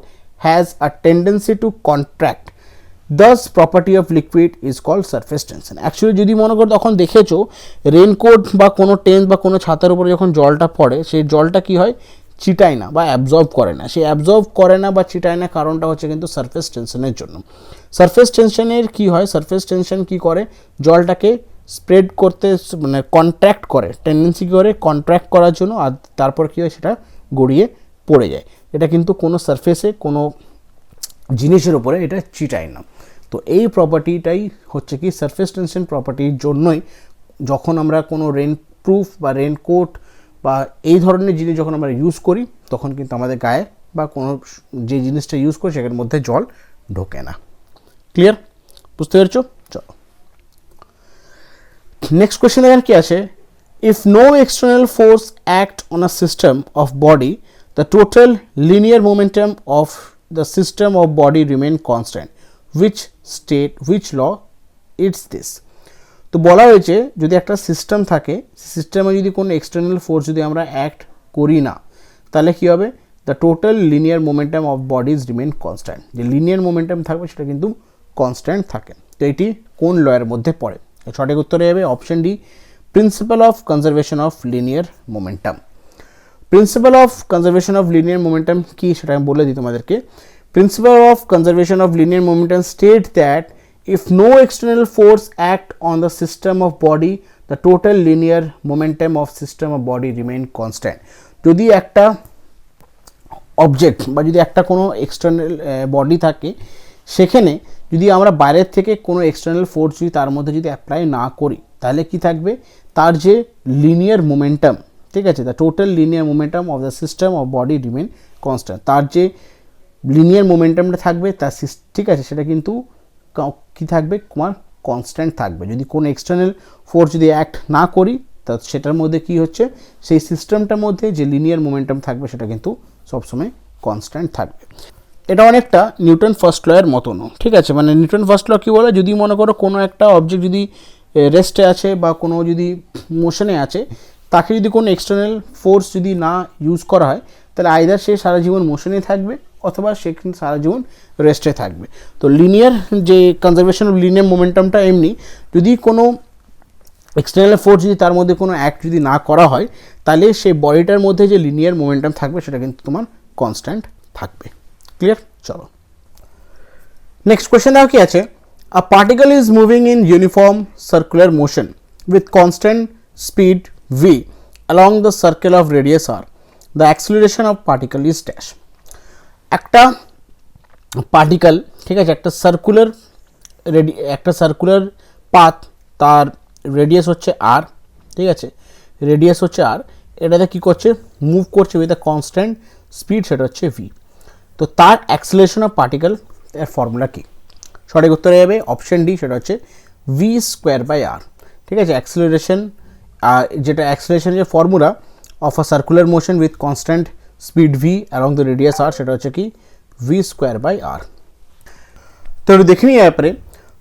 has a tendency to contract. Thus property of liquid is called surface tension. Actually যদি মনে করো তখন দেখেছো রেনকোট বা কোনো টেন্ট বা কোনো ছাতার উপরে যখন জলটা পড়ে, সেই জলটা কি হয়, চিটায় না বা অ্যাবজর্ব করে না। সেই অ্যাবজর্ব করে না বা চিটায় না কারণটা হচ্ছে কিন্তু সারফেস টেনশনের জন্য। সারফেস টেনশনের কি হয়, সারফেস টেনশন কি করে, জলটাকে স্প্রেড করতে মানে কন্ট্র্যাক্ট করে, টেন্ডেন্সি করে কন্ট্র্যাক্ট করার জন্য, আর তারপর কী হয় সেটা গড়িয়ে পড়ে যায়। এটা কিন্তু কোনো সারফেসে কোনো জিনিসের উপরে এটা চিটায় না। তো এই প্রপার্টিটাই হচ্ছে কি সারফেস টেনশন প্রপার্টির জন্যই যখন আমরা কোনো রেনপ্রুফ বা রেনকোট বা এই ধরনের জিনিস যখন আমরা ইউজ করি, তখন কিন্তু আমাদের গায়ে বা কোনো যে জিনিসটা ইউজ করি সেটার মধ্যে জল ঢোকে না। ক্লিয়ার? বুঝতে পেরেছো? চলো নেক্সট কোয়েশ্চেন এখানে কি আছে, if no external force act on a system of body, the total linear momentum of the system of body remain constant. Which law is this? তো তো বলা হয়েছে যদি একটা সিস্টেম থাকে, সিস্টেমে যদি কোনো এক্সটার্নাল ফোর্স যদি আমরা অ্যাক্ট করি না, তাহলে কী হবে, the total linear momentum of bodies remain constant. যে লিনিয়ার মোমেন্টাম থাকবে সেটা কিন্তু কনস্ট্যান্ট থাকে। তো এটি কোন লয়ের মধ্যে পড়ে? সঠিক উত্তরে যাবে option D, principal of conservation of linear momentum. Principal of conservation of linear momentum কি সেটা আমি বলে দিই তোমাদেরকে। Principal of conservation of linear momentum state that if no external force act on the system of body, the total linear momentum of system of body remain constant. যদি একটা অবজেক্ট বা যদি একটা কোনো এক্সটার্নাল বডি থাকে, সেখানে যদি আমরা বাইরের থেকে কোনো এক্সটার্নাল ফোর্স যদি তার মধ্যে যদি অ্যাপ্লাই না করি, তাহলে কি থাকবে, তার যে লিনিয়ার মোমেন্টাম, ঠিক আছে, the total linear momentum of the system of body remain constant. তার যে লিনিয়ার মোমেন্টামটা থাকবে তার ঠিক আছে, সেটা কিন্তু কি থাকবে, তোমার কনস্ট্যান্ট থাকবে। যদি কোনো এক্সটার্নাল ফোর্স যদি অ্যাক্ট না করি, তা সেটার মধ্যে কি হচ্ছে, সেই সিস্টেমটার মধ্যে যে লিনিয়ার মোমেন্টাম থাকবে সেটা কিন্তু সবসময় কনস্ট্যান্ট থাকবে। এটা অনেকটা নিউটন ফার্স্ট লয়ের মতন, ঠিক আছে। মানে নিউটন ফার্স্ট ল কী বলে, যদি মনে করো কোনো একটা অবজেক্ট যদি রেস্টে আছে বা কোনো যদি মোশনে আছে, তাকে যদি কোনো এক্সটার্নাল ফোর্স যদি না ইউজ করা হয়, তাহলে আইদার সে সারা জীবন মোশনে থাকবে অথবা সে কিন্তু সারা জীবন রেস্টে থাকবে। তো লিনিয়ার যে কনজারভেশন অফ লিনিয়ার মোমেন্টামটা এমনি, যদি কোনো এক্সটার্নাল ফোর্স যদি তার মধ্যে কোনো অ্যাক্ট যদি না করা হয়, তাহলে সেই বডিটার মধ্যে যে লিনিয়ার মোমেন্টাম থাকবে সেটা কিন্তু তোমার কনস্ট্যান্ট থাকবে। ক্লিয়ার? চলো নেক্সট কোয়েশ্চেন দেখো কি আছে। A particle is moving in uniform circular motion with constant speed v along the circle of radius r. The acceleration of particle is dash. একটা পার্টিকেল, ঠিক আছে, একটা সার্কুলার পাথ, তার রেডিয়াস হচ্ছে আর, ঠিক আছে, রেডিয়াস হচ্ছে আর, এটাতে কী করছে, মুভ করছে উইথ আ কনস্ট্যান্ট স্পিড, সেটা হচ্ছে ভি। তো তার অ্যাক্সিলারেশন অফ পার্টিকেল এর ফর্মুলা কী? সঠিক উত্তরে যাবে অপশন ডি, সেটা হচ্ছে ভি স্কোয়ার বাই আর। ঠিক আছে, অ্যাক্সিলারেশন, যেটা অ্যাক্সিলারেশনের যে formula of a circular motion with constant speed v along the radius r, সেটা হচ্ছে কি ভি স্কোয়ার বাই আর। তো দেখে নিই এরপরে,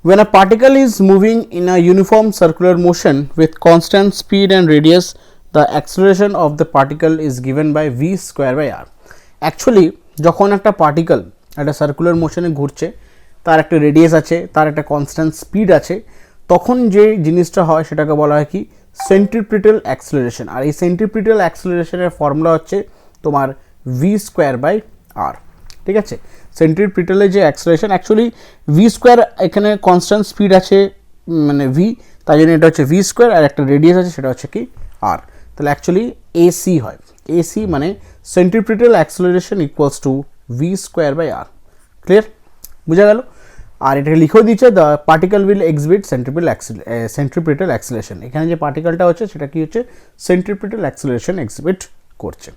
when a particle is moving in a uniform circular motion with constant speed and radius, the acceleration of the particle is given by v square by r. Actually যখন একটা পার্টিকেল একটা সার্কুলার মোশনে ঘুরছে, তার একটা রেডিয়াস আছে, তার একটা কনস্ট্যান্ট স্পিড আছে, তখন যে জিনিসটা হয় সেটাকে বলা হয় কি সেন্ট্রিপিটাল অ্যাক্সিলারেশন। আর এই সেন্ট্রিপিটাল অ্যাক্সিলারেশনের ফর্মুলা হচ্ছে তোমার ভি স্কোয়ার বাই আর। ঠিক আছে, সেন্ট্রিপিটালের যে অ্যাক্সিলারেশন, অ্যাকচুয়ালি ভি স্কোয়ার এখানে কনস্ট্যান্ট স্পিড আছে মানে ভি, তাই জন্য এটা হচ্ছে ভি স্কোয়ার, আর একটা রেডিয়াস আছে সেটা হচ্ছে কি আর। তাহলে অ্যাকচুয়ালি এসি হয়, এসি মানে centripetal acceleration equals to v square by r. Clear? বোঝা গেল? আর এটাকে লিখেও দিচ্ছে the particle will exhibit centripetal acceleration. এখানে যে পার্টিকেলটা হচ্ছে সেটা কি হচ্ছে, সেন্ট্রিপিটাল অ্যাক্সিলারেশন এক্সিবিট করছে।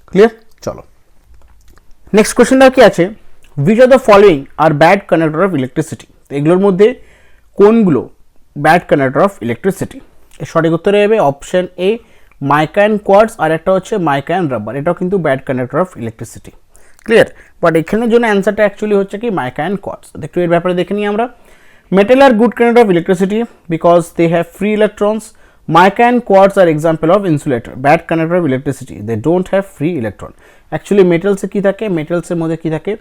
ক্লিয়ার? চলো নেক্সট কোয়েশ্চেনটা কি আছে, which of the following are bad conductor of electricity? তো এগুলোর মধ্যে কোনগুলো ব্যাড কন্ডাক্টর অফ ইলেকট্রিসিটি? এর সঠিক উত্তরে হবে option A mica and quartz, আর একটা হচ্ছে মাইকা অ্যান্ড রাবার। এটাও কিন্তু bad conductor of electricity. Clear? But এখানের জন্য অ্যান্সারটা অ্যাকচুয়ালি হচ্ছে কি মাইকা অ্যান্ড কোয়ার্টজ। একটু এর ব্যাপারে দেখে নিই আমরা। Metal are good conductor of electricity because they have free electrons. Mica and quartz are example of insulator, bad conductor of electricity. They don't have free electron. Actually metals এ কি থাকে, metals এর মধ্যে কি থাকে,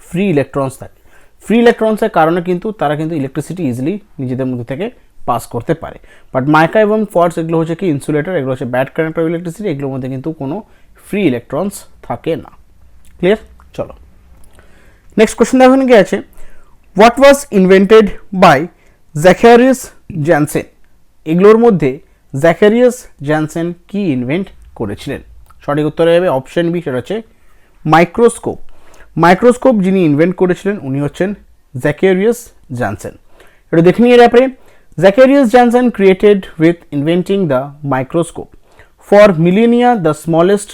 ফ্রি ইলেকট্রনস থাকে। ফ্রি ইলেকট্রনসের কারণে কিন্তু তারা কিন্তু ইলেকট্রিসিটি ইজিলি নিজেদের মধ্যে থেকে পাস করতে পারে। বাট মাইকা এবং কোয়ার্টজ এগুলো হচ্ছে কি ইনসুলেটর, এগুলো হচ্ছে ব্যাড কন্ডাক্টর অফ ইলেকট্রিসিটি, এগুলোর মধ্যে কিন্তু কোনো ফ্রি ইলেকট্রনস থাকে না। ক্লিয়ার? চলো নেক্সট কোয়েশ্চেন দেখুন কি আছে, what was invented by Zacharias Janssen? এগুলোর মধ্যে জ্যাকারিয়াস জ্যানসেন কি ইনভেন্ট করেছিলেন? সঠিক উত্তরে হবে অপশন বি, সেটা হচ্ছে মাইক্রোস্কোপ। মাইক্রোস্কোপ যিনি ইনভেন্ট করেছিলেন উনি হচ্ছেন জ্যাকারিয়াস জ্যানসেন। এটা দেখে নিয়ে ব্যাপারে, Zacharias Janssen created with inventing the microscope for millennia the smallest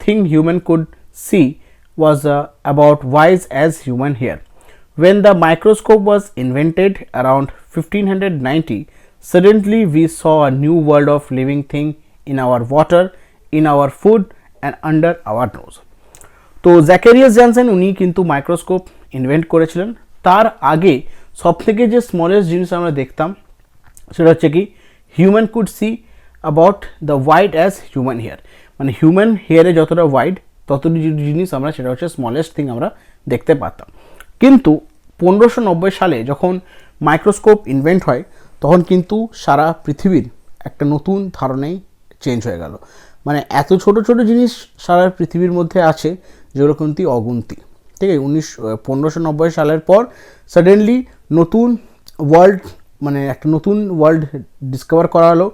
thing human could see was about wise as human hair. When the microscope was invented around 1590, suddenly we saw a new world of living thing in our water, in our food and under our nose. তো জ্যাকারিয়াস জ্যানসেন উনি কিন্তু মাইক্রোস্কোপ ইনভেন্ট করেছিলেন। তার আগে সবথেকে যে স্মলেস্ট জিনিস আমরা দেখতাম সেটা হচ্ছে কি human could see about the wide as human hair, মানে হিউম্যান হেয়ারে যতটা ওয়াইড ততটি জিনিস আমরা সেটা হচ্ছে স্মলেস্ট থিং আমরা দেখতে পারতাম। কিন্তু 1590 সালে যখন মাইক্রোস্কোপ ইনভেন্ট হয় তখন কিন্তু সারা পৃথিবীর একটা নতুন ধারণাই চেঞ্জ হয়ে গেল। মানে এত ছোট ছোট জিনিস সারা পৃথিবীর মধ্যে আছে যেগুলো কিন্তু অগুন্তি, ঠিক আছে। 1590 সালের পর সাডেনলি নতুন ওয়ার্ল্ড, মানে একটা নতুন ওয়ার্ল্ড ডিসকভার করা হলো,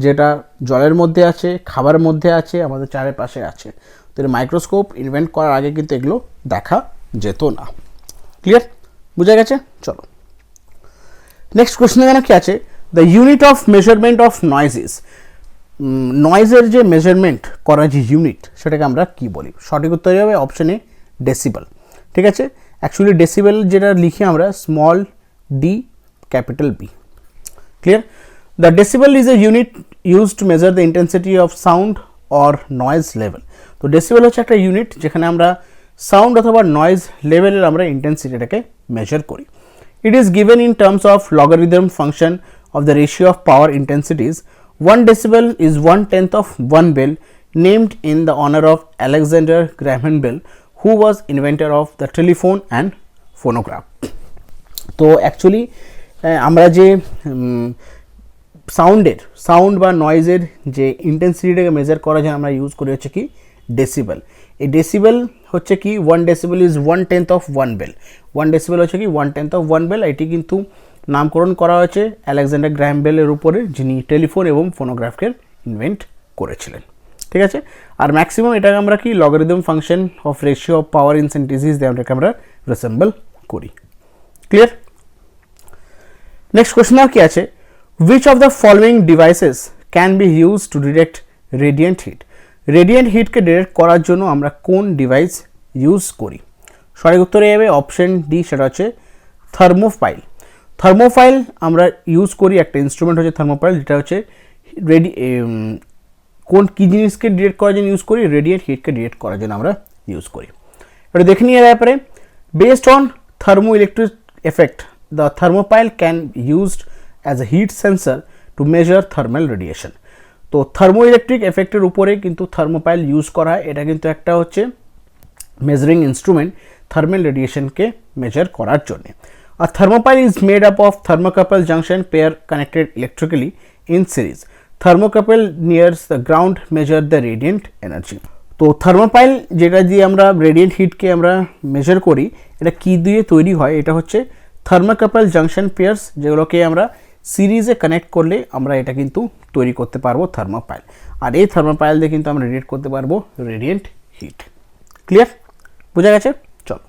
যেটা জলের মধ্যে আছে, খাবারের মধ্যে আছে, আমাদের চারিপাশে আছে। তো মাইক্রোস্কোপ ইনভেন্ট করার আগে কিন্তু এগুলো দেখা যেত না। ক্লিয়ার, বোঝা গেছে? চলো নেক্সট কোয়েশ্চন এখানে কি আছে, the unit of measurement of noises, নয়েজের যে মেজারমেন্ট করার যে ইউনিট সেটাকে আমরা কি বলি? সঠিক উত্তর হবে অপশন এ ডেসিবেল, ঠিক আছে। অ্যাকচুয়ালি ডেসিবেল যেটা লিখি আমরা small d capital B. Clear, the decibel is a unit use to measure the intensity of sound or noise level. তো ডেসিবেল হচ্ছে একটা ইউনিট যেখানে আমরা সাউন্ড অথবা নয়েজ লেভেলের আমরা ইন্টেন্সিটিটাকে মেজার করি। It is given in terms of logarithm function of the ratio of power intensities. 1 decibel is 1/10 of 1 bell, named in the honor of Alexander Graham Bell, who was inventor of the telephone and phonograph. তো অ্যাকচুয়ালি আমরা যে সাউন্ড বা নয়েজের যে ইন্টেন্সিটিটাকে মেজার করার জন্য আমরা ইউজ করি হচ্ছে কি ডেসিবেল। এই ডেসিবেল হচ্ছে কি 1 decibel is 1/10 of 1 bel. 1 decibel হচ্ছে কি 1/10 অফ 1 বেল। এটি কিন্তু নামকরণ করা হয়েছে আলেকজান্ডার গ্র্যাহাম বেলের উপরে, যিনি টেলিফোন এবং ফোনোগ্রাফকে ইনভেন্ট করেছিলেন, ঠিক আছে। আর ম্যাক্সিমাম এটাকে আমরা কি logarithm function of ratio of power in synthesis দিয়ে এটাকে আমরা রিসেম্বল করি। ক্লিয়ার, নেক্সট কোয়েশ্চন আর কি আছে, which of the following devices can be used to detect radiant heat? Radiant হিটকে ডিটেক্ট করার জন্য আমরা কোন ডিভাইস ইউজ করি? সঠিক উত্তরে যাবে অপশন ডি, সেটা হচ্ছে থার্মোফাইল। থার্মোফাইল আমরা ইউজ করি, একটা ইনস্ট্রুমেন্ট হচ্ছে থার্মোফাইল, যেটা হচ্ছে কী জিনিসকে ডিটেক্ট করার জন্য ইউজ করি? রেডিয়েন্ট হিটকে ডিটেক্ট করার জন্য আমরা ইউজ করি। এটা দেখে নিয়ে ব্যাপারে, based on thermo electric effect the thermophile can used as a heat sensor to measure thermal radiation. তো থার্মো ইলেকট্রিক এফেক্টের উপরে কিন্তু থার্মোপাইল ইউজ করা হয়। এটা কিন্তু একটা হচ্ছে মেজারিং ইনস্ট্রুমেন্ট থার্মাল রেডিয়েশনকে মেজার করার জন্য। আর thermopile is made up of thermocouple junction pair connected electrically in series. Thermocouple nears the ground measure the radiant energy. তো থার্মোপাইল যেটা দিয়ে আমরা রেডিয়েন্ট হিটকে আমরা মেজার করি, এটা কী দিয়ে তৈরি হয়? এটা হচ্ছে থার্মোকাপল জাংশন পেয়ার্স, যেগুলোকে আমরা সিরিজে কানেক্ট করলে আমরা এটা কিন্তু তৈরি করতে পারবো থার্মোপাইল। আর এই থার্মোপাইল দিয়ে কিন্তু আমরা রেডিয়েট করতে পারবো রেডিয়েন্ট হিট। ক্লিয়ার, বোঝা গেছে? চলো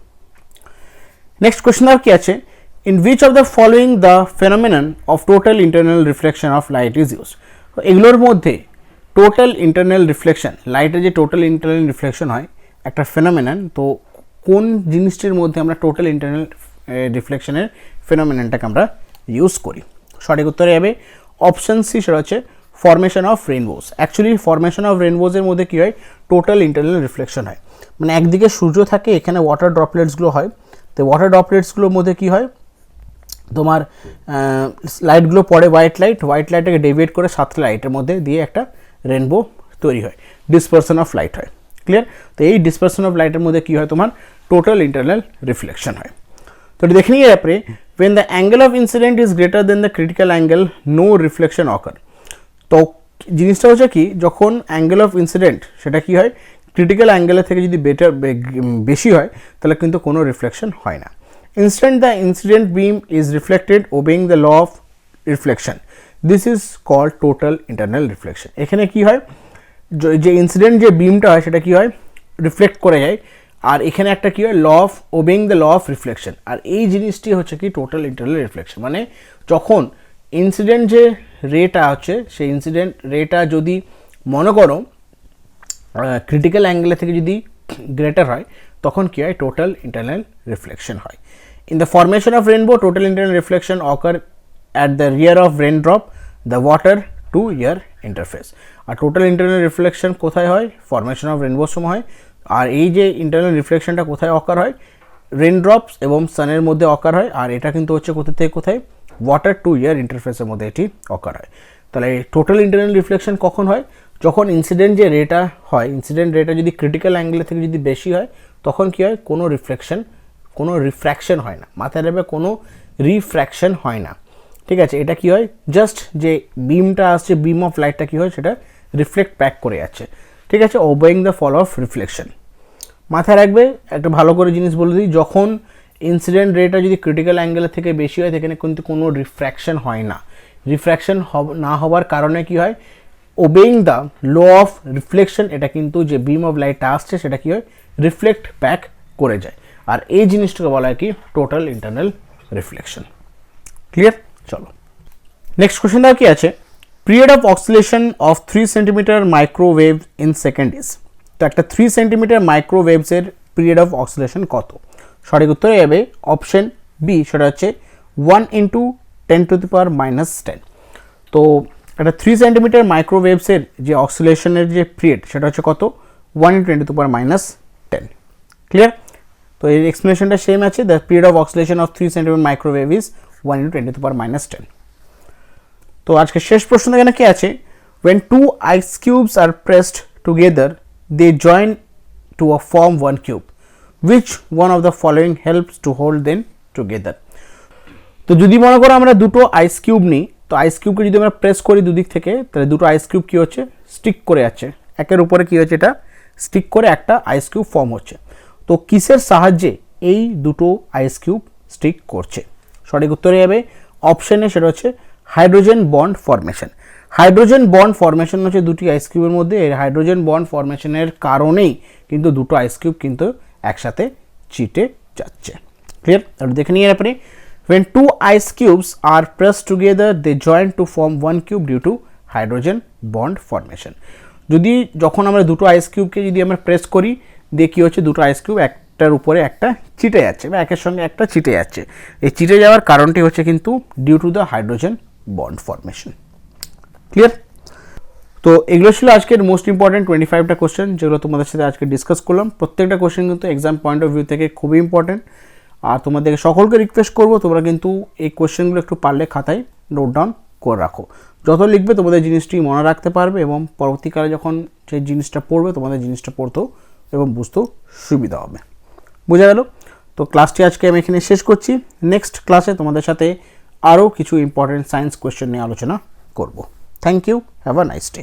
নেক্সট কোয়েশ্চন আর কি আছে, in which of the following the phenomenon of total internal reflection of light is use? এগুলোর মধ্যে টোটাল ইন্টারনাল রিফ্লেকশন, লাইটের যে টোটাল ইন্টারনাল রিফ্লেকশন হয় একটা ফেনোমেনন, তো কোন জিনিসটির মধ্যে আমরা টোটাল ইন্টারনাল রিফ্লেকশনের ফেনোমেননটাকে আমরা ইউজ করি? সঠিক উত্তরে যাবে অপশন সি, সেটা হচ্ছে formation of rainbows. Actually formation of রেইনবোজের মধ্যে কী হয়? টোটাল ইন্টারনাল রিফ্লেকশন হয়। মানে একদিকে সূর্য থাকে, এখানে ওয়াটার ড্রপলেটসগুলো হয়। তো ওয়াটার ড্রপলেটসগুলোর মধ্যে কী হয়, তোমার লাইটগুলো পড়ে, হোয়াইট লাইটটাকে ডেভিয়েট করে সাতটা লাইটের মধ্যে দিয়ে একটা রেইনবো তৈরি হয়, ডিসপারশন অফ লাইট হয়। ক্লিয়ার, তো এই ডিসপারশন অফ লাইটের মধ্যে কী হয়? তোমার টোটাল ইন্টারনাল রিফ্লেকশন হয়। তো এটা দেখে নিয়ে ব্যাপারে, when the angle of incident is greater than the critical angle no reflection occur। তো জিনিসটা হচ্ছে কি, যখন অ্যাঙ্গেল অফ ইনসিডেন্ট সেটা কি হয়, ক্রিটিক্যাল অ্যাঙ্গেলের থেকে যদি বেশি হয় তাহলে কিন্তু কোনো রিফ্লেকশন হয় না। Instant the incident beam is reflected obeying the law of reflection, this is called total internal reflection. এখানে কি হয়, যে ইনসিডেন্ট যে বিমটা হয় সেটা কি হয়, রিফ্লেক্ট করে যায়। আর এখানে একটা কী হয়, law of obeying the law of reflection. আর এই জিনিসটি হচ্ছে কি টোটাল ইন্টারনাল রিফ্লেকশন। মানে যখন ইনসিডেন্ট যে রেটা হচ্ছে, সেই ইনসিডেন্ট রেটা যদি মনে করো ক্রিটিক্যাল অ্যাঙ্গেলের থেকে যদি গ্রেটার হয়, তখন কী হয়, টোটাল ইন্টারনাল রিফ্লেকশন হয়। In the formation of rainbow total internal reflection occur at the rear of rain drop the water to air interface. আর টোটাল ইন্টারনাল রিফ্লেকশন কোথায় হয়? ফর্মেশন অফ রেনবোর সময় হয়। আর এই যে ইন্টারনাল রিফ্লেকশনটা কোথায় অকার হয়? রেন ড্রপস এবং সানের মধ্যে অকার হয়। আর এটা কিন্তু হচ্ছে কোথা থেকে কোথায়? ওয়াটার টু এয়ার ইন্টারফেসের মধ্যে এটি অকার হয়। তাহলে টোটাল ইন্টারনাল রিফ্লেকশন কখন হয়? যখন ইনসিডেন্ট যে রেটা হয়, ইনসিডেন্ট রেটা যদি ক্রিটিক্যাল অ্যাঙ্গেল থেকে যদি বেশি হয়, তখন কী হয়? কোনো রিফ্র্যাকশন হয় না, মাথায় রাখবে কোনো রিফ্র্যাকশন হয় না। ঠিক আছে, এটা কি হয়? জাস্ট যে বিমটা আসছে, বিম অফ লাইটটা কী হয়? সেটা রিফ্লেক্ট ব্যাক করে যাচ্ছে। ঠিক আছে, obeying the fall of reflection. মাথায় রাখবে একটা ভালো করে জিনিস বলে দিই, যখন ইনসিডেন্ট রেটা যদি ক্রিটিক্যাল অ্যাঙ্গেলের থেকে বেশি হয়, সেখানে কিন্তু কোনো রিফ্র্যাকশন হয় না। রিফ্র্যাকশন না হওয়ার কারণে কি হয়? Obeying the law of reflection, এটা কিন্তু যে বিম অফ লাইটটা আসছে সেটা কি হয়? রিফ্লেক্ট ব্যাক করে যায়। আর এই জিনিসটাকে বলা হয় কি? Total internal reflection. ক্লিয়ার? চলো নেক্সট কোশ্চেনটা কি আছে? Period of oscillation of 3 centimetre microwave in second is. তো একটা 3 সেন্টিমিটার মাইক্রোওয়েভসের পিরিয়ড অফ অক্সিলেশন কত? সঠিক উত্তরে যাবে অপশন বি, সেটা হচ্ছে 1 × 10⁻⁻10। তো একটা 3 সেন্টিমিটার মাইক্রোওয়েভসের যে অক্সিলেশনের যে পিরিয়ড সেটা হচ্ছে কত? 1 × 10⁻10। ক্লিয়ার? তো এই এক্সপ্লেনেশনটা সেম আছে। The period of oscillation of 3 centimetre microwave is 1 × 10⁻10। তো আজকে শেষ প্রশ্ন এখানে কি আছে? when two ice cubes are pressed together they join to form one cube, which one of the following helps to hold them together? তো যদি মনে করো আমরা দুটো আইস কিউব নিই, তো আইস কিউবকে যদি আমরা প্রেস করি দুদিক থেকে, তাহলে দুটো আইস কিউব কী হচ্ছে? স্টিক করে যাচ্ছে একের উপরে, কী হচ্ছে? এটা স্টিক করে একটা আইস কিউব ফর্ম হচ্ছে। তো কিসের সাহায্যে এই দুটো আইস কিউব স্টিক করছে? সঠিক উত্তরে যাবে অপশানে, সেটা হচ্ছে hydrogen bond formation. Hydrogen bond formation হচ্ছে দুটি আইস কিউবের মধ্যে, এই হাইড্রোজেন বন্ড ফরমেশনের কারণেই কিন্তু দুটো আইস কিউব কিন্তু একসাথে চিটে যাচ্ছে। ক্লিয়ার? তাহলে দেখে নিয়ে আপনি, when two ice cubes are pressed together they join to form one cube due to hydrogen bond formation. যদি যখন আমরা দুটো আইস কিউবকে যদি আমরা প্রেস করি, দিয়ে কী হচ্ছে? দুটো আইস কিউব একটার উপরে একটা চিটে যাচ্ছে বা একের সঙ্গে একটা চিটে যাচ্ছে। এই চিটে যাওয়ার কারণটি হচ্ছে কিন্তু due to the hydrogen bond formation. Clear? তো এগুলো ছিল আজকের মোস্ট ইম্পর্টেন্ট 25টা কোশ্চেন, যেগুলো তোমাদের সাথে আজকে ডিসকাস করলাম। প্রত্যেকটা কোশ্চেন কিন্তু এক্সাম পয়েন্ট অফ ভিউ থেকে খুবই ইম্পর্টেন্ট। আর তোমাদেরকে সকলকে রিকোয়েস্ট করবো, তোমরা কিন্তু এই কোশ্চেনগুলো একটু পারলে খাতায় নোট ডাউন করে রাখো। যত লিখবে তোমাদের জিনিসটি মনে রাখতে পারবে, এবং পরবর্তীকালে যখন সেই জিনিসটা পড়বে তোমাদের জিনিসটা পড়তেও এবং বুঝতেও সুবিধা হবে। বোঝা গেল? তো ক্লাসটি আজকে আমি এখানে শেষ করছি। নেক্সট ক্লাসে তোমাদের সাথে আরও কিছু ইম্পর্টেন্ট সায়েন্স কোয়েশ্চেন নিয়ে আলোচনা করব। Thank you, have a nice day.